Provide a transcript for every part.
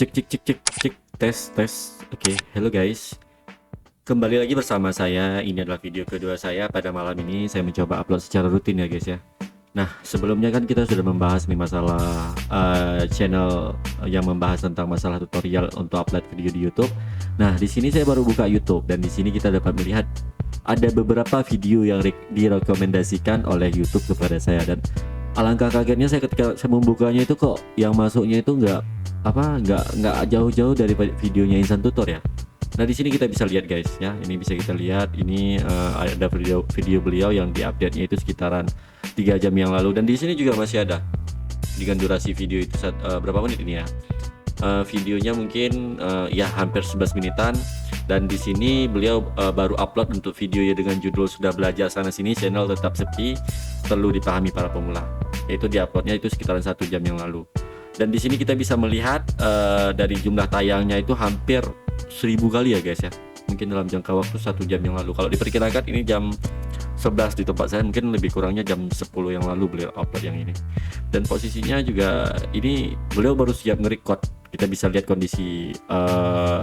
Cek cek cek cek cek, tes tes. Oke, hello guys. Kembali lagi bersama saya. Ini adalah video kedua saya pada malam ini. Saya mencoba upload secara rutin ya guys ya. Nah, sebelumnya kan kita sudah membahas nih masalah channel yang membahas tentang masalah tutorial untuk upload video di YouTube. Nah, di sini saya baru buka YouTube dan di sini kita dapat melihat ada beberapa video yang direkomendasikan oleh YouTube kepada saya, dan alangkah kagetnya saya ketika saya membukanya itu kok yang masuknya itu nggak jauh-jauh dari videonya Insan Tutor ya. Nah, di sini kita bisa lihat guys ya, ini bisa kita lihat ini ada video beliau yang diupdate-nya itu sekitaran 3 jam yang lalu, dan di sini juga masih ada dengan durasi video itu berapa menit ini ya. Videonya mungkin ya hampir 11 menitan, dan di sini beliau baru upload untuk videonya dengan judul sudah belajar sana sini channel tetap sepi perlu dipahami para pemula, yaitu diuploadnya itu sekitaran 1 jam yang lalu. Dan di sini kita bisa melihat dari jumlah tayangnya itu hampir 1000 kali ya guys ya, mungkin dalam jangka waktu 1 jam yang lalu. Kalau diperkirakan ini jam 11 di tempat saya, mungkin lebih kurangnya jam 10 yang lalu beliau upload yang ini. Dan posisinya juga ini beliau baru siap nge-record. Kita bisa lihat kondisi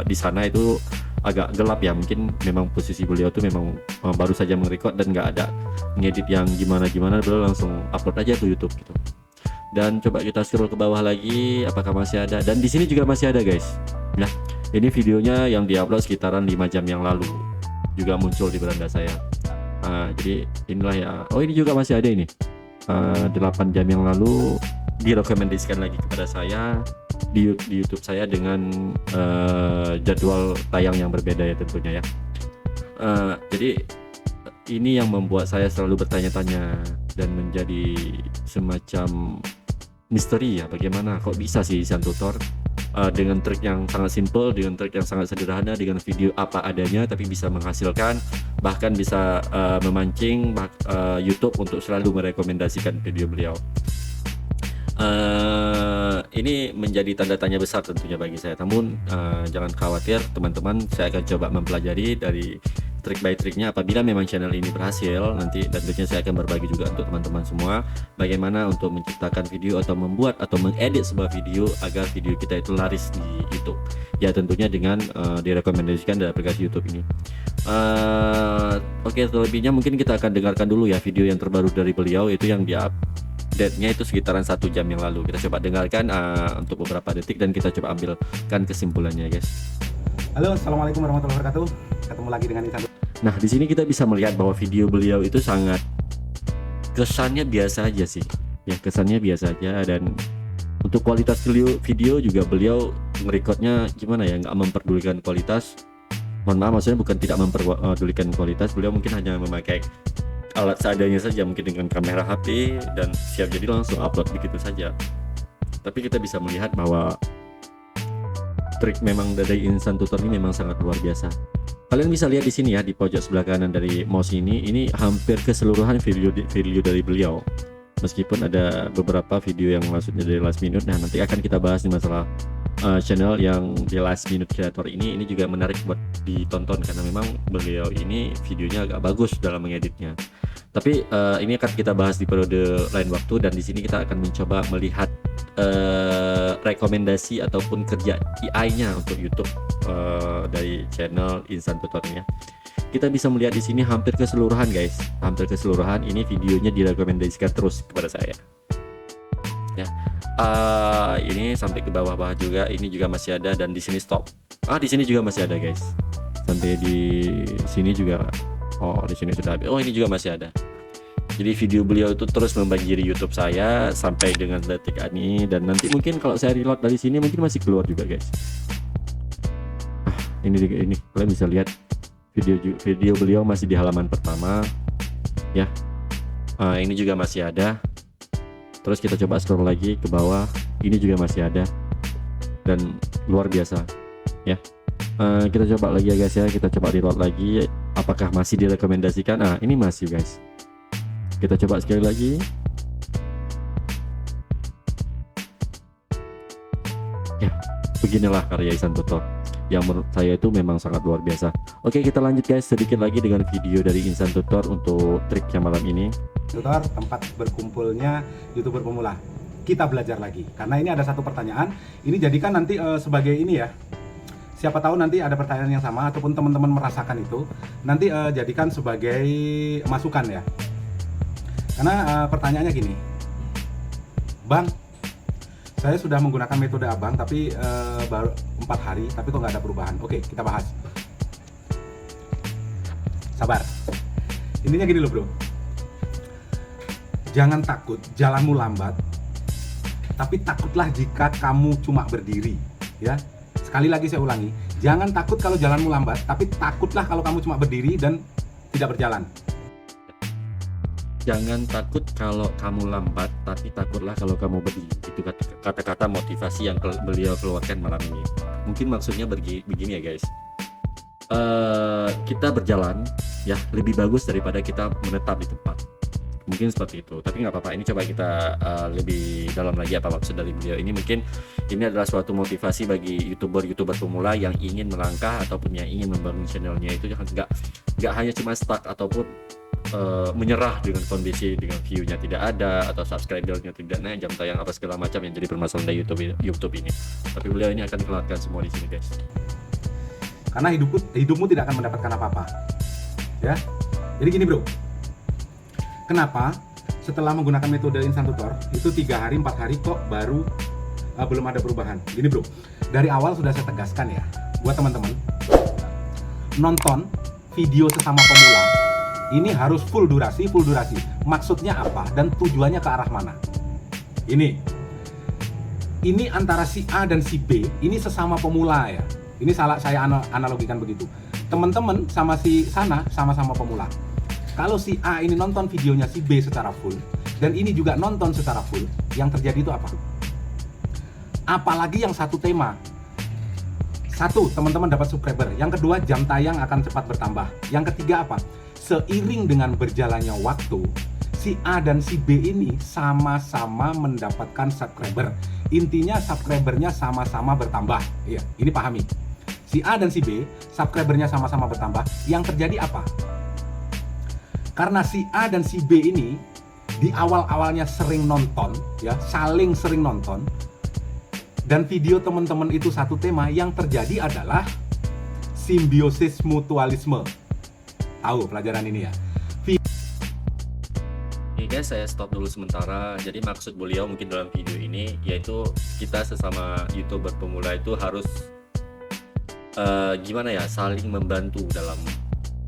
di sana itu agak gelap ya, mungkin memang posisi beliau tuh memang baru saja nge-record dan nggak ada ngedit yang gimana-gimana, beliau langsung upload aja ke YouTube gitu. Dan coba kita scroll ke bawah lagi, apakah masih ada? Dan di sini juga masih ada guys ya. Ini videonya yang diupload sekitaran 5 jam yang lalu juga muncul di beranda saya. Jadi inilah ya. Oh, ini juga masih ada ini 8 jam yang lalu direkomendasikan lagi kepada saya di YouTube saya dengan jadwal tayang yang berbeda ya tentunya ya. Jadi ini yang membuat saya selalu bertanya-tanya dan menjadi semacam misteri ya, bagaimana kok bisa sih Insan Tutor dengan trik yang sangat simple, dengan trik yang sangat sederhana, dengan video apa adanya tapi bisa menghasilkan, bahkan bisa memancing YouTube untuk selalu merekomendasikan video beliau. Ini menjadi tanda tanya besar tentunya bagi saya. Namun jangan khawatir teman-teman, saya akan coba mempelajari dari trik by triknya. Apabila memang channel ini berhasil nanti, dan tentunya saya akan berbagi juga untuk teman-teman semua bagaimana untuk menciptakan video atau membuat atau mengedit sebuah video agar video kita itu laris di YouTube ya, tentunya dengan direkomendasikan dari aplikasi YouTube ini. Oke, selebihnya mungkin kita akan dengarkan dulu ya video yang terbaru dari beliau, itu yang update-nya itu sekitaran 1 jam yang lalu. Kita coba dengarkan untuk beberapa detik dan kita coba ambilkan kesimpulannya guys. Halo, assalamualaikum warahmatullahi wabarakatuh. Ketemu lagi dengan Insan. Nah, di sini kita bisa melihat bahwa video beliau itu sangat kesannya biasa aja sih. Ya, kesannya biasa aja, dan untuk kualitas video juga beliau ngerekodnya gimana ya, nggak memperdulikan kualitas. Mohon maaf, maksudnya bukan tidak memperdulikan kualitas, beliau mungkin hanya memakai alat seadanya saja, mungkin dengan kamera HP, dan siap jadi langsung upload begitu saja. Tapi kita bisa melihat bahwa trik memang dari Insan Tutor ini memang sangat luar biasa. Kalian bisa lihat di sini ya, di pojok sebelah kanan dari mouse ini hampir keseluruhan video dari beliau. Meskipun ada beberapa video yang maksudnya dari last minute. Nah, nanti akan kita bahas di masalah channel yang di last minute creator ini juga menarik buat ditonton karena memang beliau ini videonya agak bagus dalam mengeditnya. Tapi ini akan kita bahas di periode lain waktu, dan di sini kita akan mencoba melihat rekomendasi ataupun kerja AI-nya untuk YouTube dari channel Insan Tutor ini ya. Kita bisa melihat di sini hampir keseluruhan guys, hampir keseluruhan ini videonya direkomendasikan terus kepada saya. Ya, ini sampai ke bawah-bawah juga, ini juga masih ada, dan di sini stop. Di sini juga masih ada guys. Sampai di sini juga. Oh, di sini sudah habis. Oh, ini juga masih ada. Jadi video beliau itu terus membanjiri YouTube saya sampai dengan detik ini, dan nanti mungkin kalau saya reload dari sini mungkin masih keluar juga guys. Ini kalian bisa lihat video beliau masih di halaman pertama ya. Ini juga masih ada. Terus kita coba scroll lagi ke bawah, ini juga masih ada, dan luar biasa ya. Kita coba lagi ya guys ya, kita coba reload lagi, apakah masih direkomendasikan. Ini masih guys. Kita coba sekali lagi. Ya, beginilah karya Insan Tutor yang menurut saya itu memang sangat luar biasa. Oke, kita lanjut guys sedikit lagi dengan video dari Insan Tutor untuk triknya malam ini. Tutor, tempat berkumpulnya YouTuber pemula. kita belajar lagi. Karena ini ada satu pertanyaan, ini jadikan nanti sebagai ini ya. Siapa tahu nanti ada pertanyaan yang sama ataupun teman-teman merasakan itu, nanti jadikan sebagai masukan ya. Karena pertanyaannya gini, Bang, saya sudah menggunakan metode Abang tapi baru 4 hari tapi kok nggak ada perubahan. Oke, kita bahas. Sabar. Intinya gini loh bro, jangan takut jalanmu lambat, tapi takutlah jika kamu cuma berdiri ya. Sekali lagi saya ulangi, jangan takut kalau jalanmu lambat, tapi takutlah kalau kamu cuma berdiri dan tidak berjalan. Jangan takut kalau kamu lambat, tapi takutlah kalau kamu berdiri. Itu kata-kata motivasi yang beliau keluarkan malam ini. Mungkin maksudnya begini ya guys. Kita berjalan ya lebih bagus daripada kita menetap di tempat. Mungkin seperti itu, tapi nggak apa-apa. Ini coba kita lebih dalam lagi apa maksud dari beliau ini. Mungkin ini adalah suatu motivasi bagi youtuber pemula yang ingin melangkah ataupun yang ingin membangun channelnya itu nggak hanya cuma stuck ataupun menyerah dengan kondisi, dengan view-nya tidak ada atau subscriber-nya tidak naik, jam tayang apa segala macam yang jadi permasalahan dari YouTube ini. Tapi beliau ini akan keluarkan semua di sini guys. Karena hidupmu tidak akan mendapatkan apa-apa ya. Jadi gini bro, kenapa setelah menggunakan metode instant tutor itu 3 hari 4 hari kok baru belum ada perubahan? Gini bro, dari awal sudah saya tegaskan ya buat teman-teman, nonton video sesama pemula ini harus full durasi. Maksudnya apa dan tujuannya ke arah mana? Ini antara si A dan si B ini sesama pemula ya. Ini salah saya analogikan begitu. Teman-teman sama si sana sama-sama pemula. Kalau si A ini nonton videonya si B secara full dan ini juga nonton secara full, yang terjadi itu apa? Apalagi yang satu tema. Satu, teman-teman dapat subscriber. Yang kedua, jam tayang akan cepat bertambah. Yang ketiga apa? Seiring dengan berjalannya waktu, si A dan si B ini sama-sama mendapatkan subscriber. Intinya subscribernya sama-sama bertambah. Iya, ini pahami. Si A dan si B, subscribernya sama-sama bertambah. Yang terjadi apa? Karena si A dan si B ini di awal-awalnya sering nonton, ya, saling sering nonton, dan video teman-teman itu satu tema, yang terjadi adalah simbiosis mutualisme. Tahu pelajaran ini ya? Oke guys, saya stop dulu sementara. Jadi maksud beliau mungkin dalam video ini yaitu kita sesama YouTuber pemula itu harus gimana ya, saling membantu dalam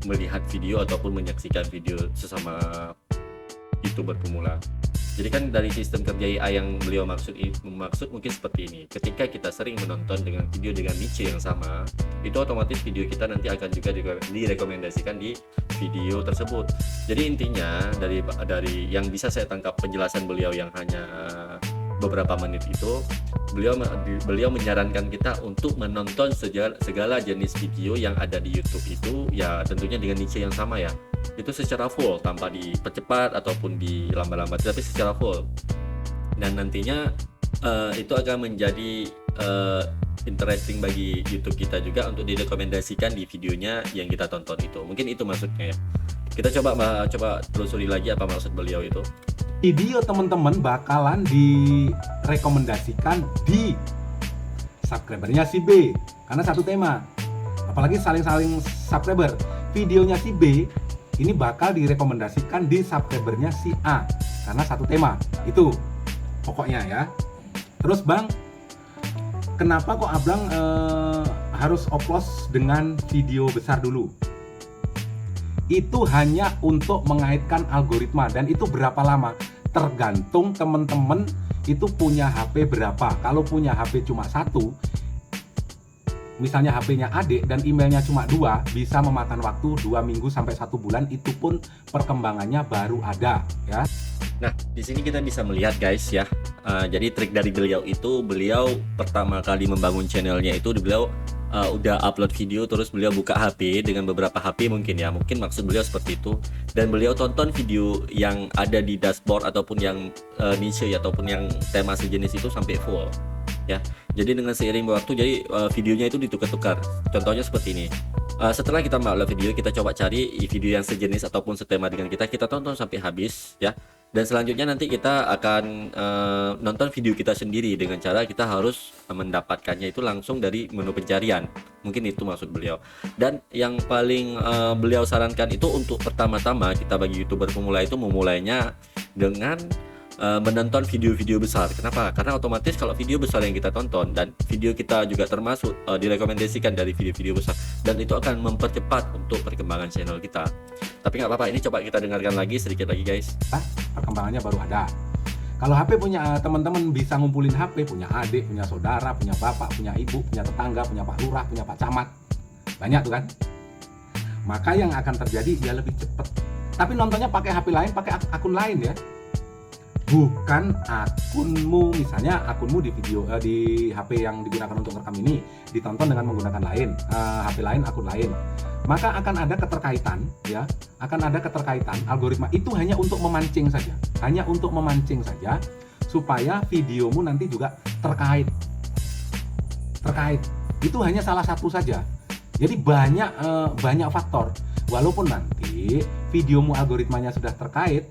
melihat video ataupun menyaksikan video sesama YouTuber pemula. Jadi kan dari sistem kerja AI yang beliau maksud mungkin seperti ini. Ketika kita sering menonton dengan video dengan niche yang sama, itu otomatis video kita nanti akan juga direkomendasikan di video tersebut. Jadi intinya dari yang bisa saya tangkap penjelasan beliau yang hanya beberapa menit itu, beliau menyarankan kita untuk menonton segala jenis video yang ada di YouTube itu ya tentunya dengan niche yang sama ya. Itu secara full tanpa dipercepat ataupun dilambat-lambat, tapi secara full. Dan nantinya itu akan menjadi interesting bagi YouTube kita juga untuk direkomendasikan di videonya yang kita tonton itu. Mungkin itu maksudnya ya. Kita coba telusuri lagi apa maksud beliau itu. Video teman-teman bakalan direkomendasikan di subscribernya si B karena satu tema. Apalagi saling subscriber. Videonya si B ini bakal direkomendasikan di subscribernya si A karena satu tema. Itu pokoknya ya. Terus Bang, kenapa kok Abang harus upload dengan video besar dulu? Itu hanya untuk mengaitkan algoritma, dan itu berapa lama? Tergantung teman-teman itu punya HP berapa. Kalau punya HP cuma satu, misalnya HP-nya adik dan emailnya cuma 2, bisa memakan waktu 2 minggu sampai 1 bulan, itu pun perkembangannya baru ada ya. Nah, di sini kita bisa melihat guys ya. Jadi trik dari beliau itu, beliau pertama kali membangun channelnya itu beliau udah upload video, terus beliau buka HP dengan beberapa HP mungkin ya, mungkin maksud beliau seperti itu, dan beliau tonton video yang ada di dashboard ataupun yang niche ataupun yang tema sejenis itu sampai full ya. Jadi dengan seiring waktu jadi videonya itu ditukar-tukar. Contohnya seperti ini. Setelah kita upload video, kita coba cari video yang sejenis ataupun setema dengan kita tonton sampai habis ya. Dan selanjutnya nanti kita akan nonton video kita sendiri dengan cara kita harus mendapatkannya itu langsung dari menu pencarian. Mungkin itu maksud beliau. Dan yang paling beliau sarankan itu untuk pertama-tama kita bagi YouTuber pemula itu memulainya dengan menonton video-video besar. Kenapa? Karena otomatis kalau video besar yang kita tonton dan video kita juga termasuk direkomendasikan dari video-video besar, dan itu akan mempercepat untuk perkembangan channel kita. Tapi nggak apa-apa, ini coba kita dengarkan lagi sedikit lagi guys. Perkembangannya baru ada. Kalau HP punya teman-teman bisa ngumpulin HP, punya adik, punya saudara, punya bapak, punya ibu, punya tetangga, punya Pak Lurah, punya Pak Camat, banyak tuh kan. Maka yang akan terjadi dia lebih cepat. Tapi nontonnya pakai HP lain, pakai akun lain ya. Bukan akunmu, misalnya akunmu di video di HP yang digunakan untuk rekam ini ditonton dengan menggunakan lain, HP lain, akun lain. Maka akan ada keterkaitan ya, akan ada keterkaitan. Algoritma itu hanya untuk memancing saja, supaya videomu nanti juga terkait. Itu hanya salah satu saja. Jadi banyak faktor. Walaupun nanti videomu algoritmanya sudah terkait,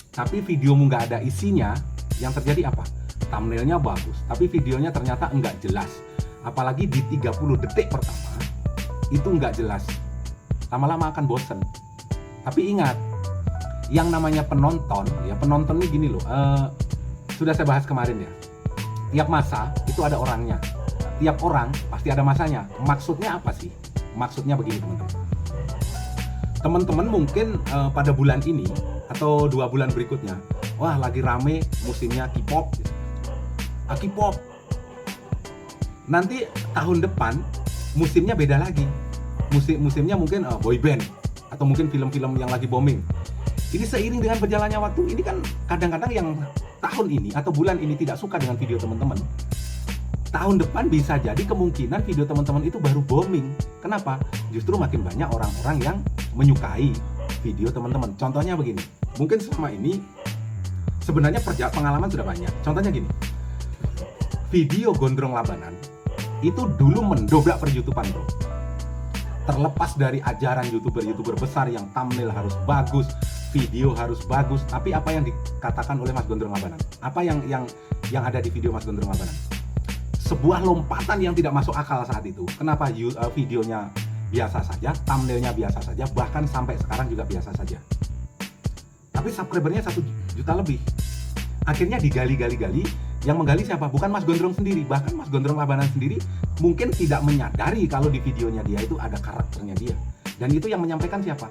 tapi videomu nggak ada isinya, yang terjadi apa? Thumbnailnya bagus, tapi videonya ternyata nggak jelas. Apalagi di 30 detik pertama, itu nggak jelas. Lama-lama akan bosen. Tapi ingat, yang namanya penonton, ya penonton ini gini loh, sudah saya bahas kemarin ya. Tiap masa itu ada orangnya. Tiap orang pasti ada masanya. Maksudnya apa sih? Maksudnya begini teman-teman. Teman-teman mungkin pada bulan ini atau 2 bulan berikutnya, wah lagi rame musimnya K-pop gitu. K-pop. Nanti tahun depan musimnya beda lagi. Musimnya mungkin boy band atau mungkin film-film yang lagi booming. Ini seiring dengan berjalannya waktu, ini kan kadang-kadang yang tahun ini atau bulan ini tidak suka dengan video teman-teman, tahun depan bisa jadi kemungkinan video teman-teman itu baru booming. Kenapa? Justru makin banyak orang-orang yang menyukai video teman-teman. Contohnya begini, mungkin selama ini sebenarnya pengalaman sudah banyak. Contohnya gini, video Gondrong Labanan itu dulu mendobrak per YouTubean bro. Terlepas dari ajaran YouTuber besar yang thumbnail harus bagus, video harus bagus, tapi apa yang dikatakan oleh Mas Gondrong Labanan? Apa yang ada di video Mas Gondrong Labanan? Sebuah lompatan yang tidak masuk akal saat itu. Kenapa videonya biasa saja, thumbnailnya biasa saja, bahkan sampai sekarang juga biasa saja. Tapi subscribernya 1 juta lebih. Akhirnya digali-gali, yang menggali siapa? Bukan Mas Gondrong sendiri, bahkan Mas Gondrong Labanan sendiri mungkin tidak menyadari kalau di videonya dia itu ada karakternya dia. Dan itu yang menyampaikan siapa?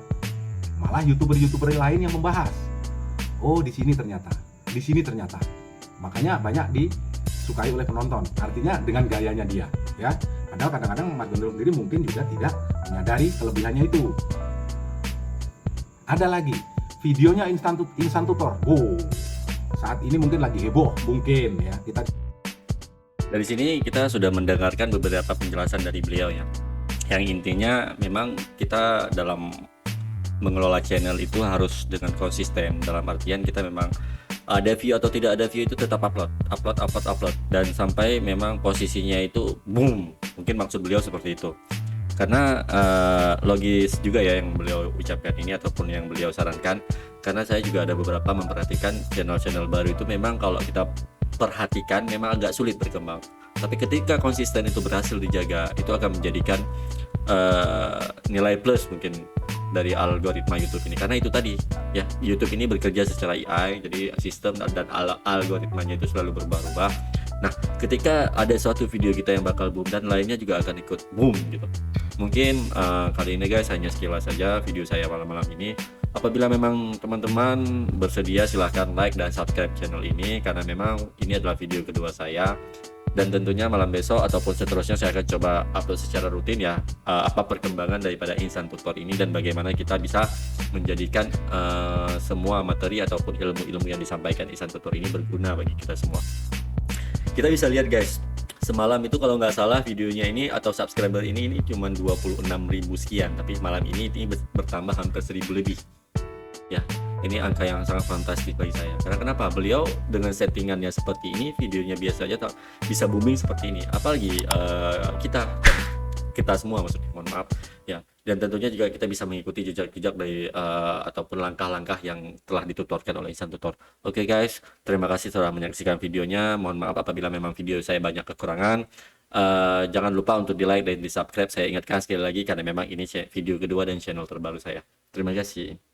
Malah YouTuber lain yang membahas. Oh, di sini ternyata. Makanya banyak disukai oleh penonton. Artinya dengan gayanya dia, ya. Padahal kadang-kadang Mas Gondrong sendiri mungkin juga tidak menyadari kelebihannya itu. Ada lagi, videonya instan tutor. Oh, saat ini mungkin lagi heboh, mungkin ya. Dari sini kita sudah mendengarkan beberapa penjelasan dari beliau ya. Yang intinya memang kita dalam mengelola channel itu harus dengan konsisten. Dalam artian kita memang ada view atau tidak ada view itu tetap upload, dan sampai memang posisinya itu boom. Mungkin maksud beliau seperti itu. Karena logis juga ya yang beliau ucapkan ini ataupun yang beliau sarankan. Karena saya juga ada beberapa memperhatikan channel-channel baru itu memang kalau kita perhatikan memang agak sulit berkembang. Tapi ketika konsisten itu berhasil dijaga, itu akan menjadikan nilai plus mungkin dari algoritma YouTube ini. Karena itu tadi ya, YouTube ini bekerja secara AI, jadi sistem dan algoritmanya itu selalu berubah-ubah. Nah, ketika ada suatu video kita yang bakal boom dan lainnya juga akan ikut boom gitu. Mungkin kali ini guys hanya sekilas saja video saya malam-malam ini. Apabila memang teman-teman bersedia silahkan like dan subscribe channel ini, karena memang ini adalah video kedua saya. Dan tentunya malam besok ataupun seterusnya saya akan coba upload secara rutin ya, apa perkembangan daripada Instan Tutor ini dan bagaimana kita bisa menjadikan semua materi ataupun ilmu-ilmu yang disampaikan Instan Tutor ini berguna bagi kita semua. Kita bisa lihat guys, semalam itu kalau nggak salah videonya ini atau subscriber ini cuma 26.000 sekian, tapi malam ini bertambah hampir 1.000 lebih ya. Ini angka yang sangat fantastis bagi saya. Karena kenapa? Beliau dengan settingannya seperti ini, videonya biasa aja bisa booming seperti ini. Apalagi kita semua maksudnya, mohon maaf ya. dan tentunya juga kita bisa mengikuti jejak-jejak dari ataupun langkah-langkah yang telah ditutorkan oleh Insan Tutor. Oke guys, terima kasih telah menyaksikan videonya. Mohon maaf apabila memang video saya banyak kekurangan. Jangan lupa untuk di like dan di subscribe. Saya ingatkan sekali lagi karena memang ini video kedua dan channel terbaru saya. Terima kasih.